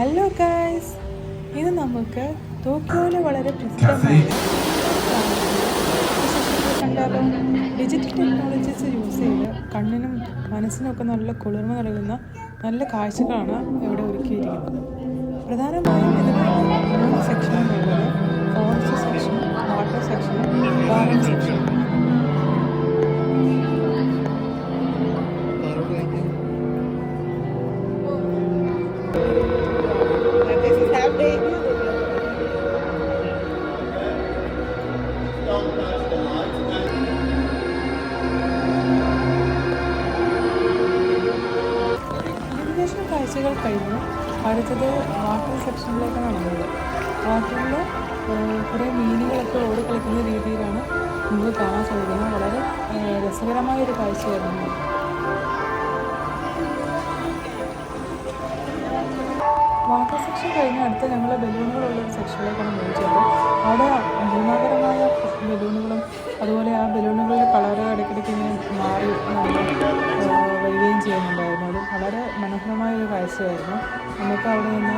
Hello guys, ഇത് നമുക്ക് ടോക്കിയോയിൽ വളരെ പ്രസിദ്ധമായ കണ്ടാലോ. ഡിജിറ്റൽ ടെക്നോളജീസ് യൂസ് ചെയ്ത് കണ്ണിനും മനസ്സിനൊക്കെ നല്ല കുളിർമ നൽകുന്ന നല്ല കാഴ്ചകളാണ് ഇവിടെ ഒരുക്കിയിരിക്കുന്നത്. പ്രധാനമായും ഇതിന് 3 സെക്ഷനാണുള്ളത്: forest section, water section, garden section. Illumination കാഴ്ചകൾ കഴിഞ്ഞ് അടുത്തത് വാട്ടർ സെക്ഷനിലേക്കാണ് നടന്നത്. വാട്ടറിൽ കുറേ മീനുകളൊക്കെ ഓടി കളിക്കുന്ന രീതിയിലാണ് നമുക്ക് കാണാൻ സാധിക്കുന്നത്. വളരെ രസകരമായൊരു കാഴ്ചയായിരുന്നു. വാട്ടർ സെക്ഷൻ കഴിഞ്ഞ് അടുത്ത് ഞങ്ങൾ ബലൂണുകളുള്ളൊരു സെക്ഷനിലേക്കാണ് മൂവ് ചെയ്തത്. അവിടെ ഭീമാകരമായ ബലൂണുകളും അതുപോലെ ആ ബലൂണുകളുടെ കളറ് ഇടയ്ക്കിടയ്ക്ക് ഇങ്ങനെ മാറി വരികയും ചെയ്യുന്നുണ്ടായിരുന്നു. അത് വളരെ മനോഹരമായൊരു കാഴ്ചയായിരുന്നു. നമുക്ക് അവിടെ നിന്ന്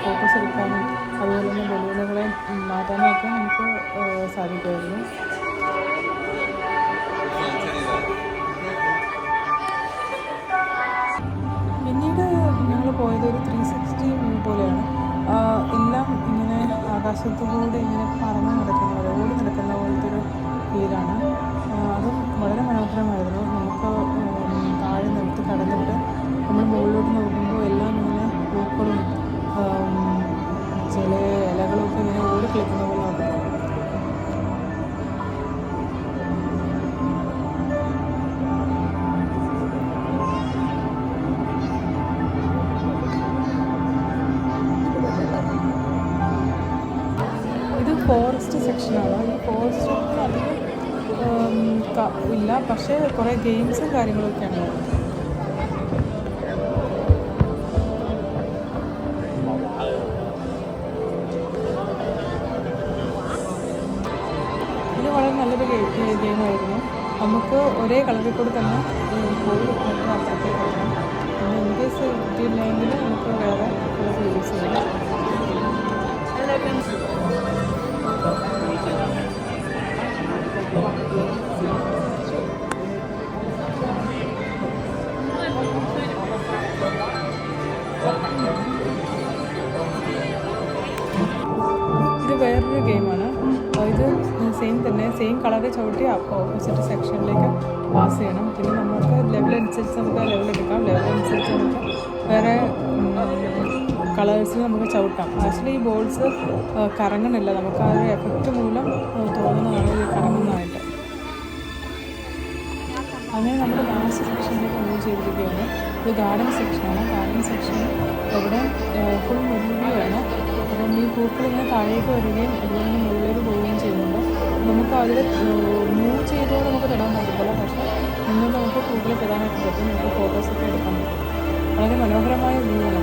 ഫോട്ടോസ് എടുക്കാനും അതുപോലെ തന്നെ ബലൂണുകളെ മാറ്റാനും ഒക്കെ നമുക്ക് സാധിക്കുമായിരുന്നു. പിന്നീട് ഞങ്ങൾ പോയത് ഒരു 360 വ്യൂ പോലെയാണ്. എല്ലാം ഇങ്ങനെ ആകാശത്തുകൂടെ ഇങ്ങനെ പറന്ന് നടക്കുന്ന പോലെ, ഓടി നടക്കുന്ന പോലത്തെ ഒരു ഫീലാണ്. അതും വളരെ മനോഹരമായിരുന്നു. നമുക്ക് താഴെ നിലത്ത് കടന്നിട്ട് നമ്മൾ മുകളിലോട്ട് നോക്കുമ്പോൾ എല്ലാം ഇങ്ങനെ പൂക്കളും ചില ഇലകളൊക്കെ ഇങ്ങനെ ഓടി കളിക്കുന്ന പോലെ നോക്കുന്നു. ഇത് ഫോറസ്റ്റ് സെക്ഷനാണ്. ഈ ഫോറസ്റ്റ് അധികം ഇല്ല, പക്ഷേ കുറേ ഗെയിംസും കാര്യങ്ങളൊക്കെയാണ്. ഇത് വളരെ നല്ലൊരു ഗെയിമായിരുന്നു. നമുക്ക് ഒരേ കളറിൽ കൂടെ തന്നെ പോയി മറ്റേ അപ്പുറത്തേക്ക് എത്തണം. പിന്നെ ഇൻ കേസ് കിട്ടിയില്ലെങ്കിൽ നമുക്ക് വേറെ കളർ യൂസ് ചെയ്യാം. ഇത് വേറൊരു ഗെയിമാണ്. ഇത് സെയിം കളറ് ചവിട്ടി ഓപ്പോസിറ്റ് സെക്ഷനിലേക്ക് പാസ് ചെയ്യണം. പിന്നെ നമുക്ക് ലെവൽ അനുസരിച്ച് നമുക്ക് ലെവൽ എടുക്കാം. ലെവൽ അനുസരിച്ച് നമുക്ക് വേറെ കളേഴ്സിൽ നമുക്ക് ചവിട്ടാം. ആക്ച്വലി ഈ ബോൾസ് കറങ്ങണില്ല. നമുക്ക് ആ ഒരു എഫക്റ്റ് മൂലം തോന്നുന്നതാണ് ഇത് കറങ്ങുന്നതായിട്ട്. അങ്ങനെ നമ്മുടെ ലാസ്റ്റ് സെക്ഷനിലേക്ക് മൂവ് ചെയ്തിരിക്കുകയാണ്. ഇത് ഗാർഡൻ സെക്ഷനാണ്. ഗാർഡൻ സെക്ഷൻ ഇവിടെ ഫുൾ മുഴുവയാണ്. അപ്പം ഈ പൂക്കൾ ഇങ്ങനെ താഴേക്ക് വരികയും അതുപോലെ തന്നെ മുകളിലേക്ക് പോവുകയും ചെയ്യുന്നുണ്ട്. നമുക്ക് അതിൽ മൂവ് ചെയ്തുകൊണ്ട് നമുക്ക് തൊടാൻ പറ്റത്തില്ല, പക്ഷേ നിങ്ങൾക്ക് നമുക്ക് പൂക്കൾ തൊടാനായിട്ട് പറ്റും. നമുക്ക് ഫോട്ടോസൊക്കെ എടുക്കാൻ പറ്റും. വളരെ മനോഹരമായ വ്യൂ ആണ്.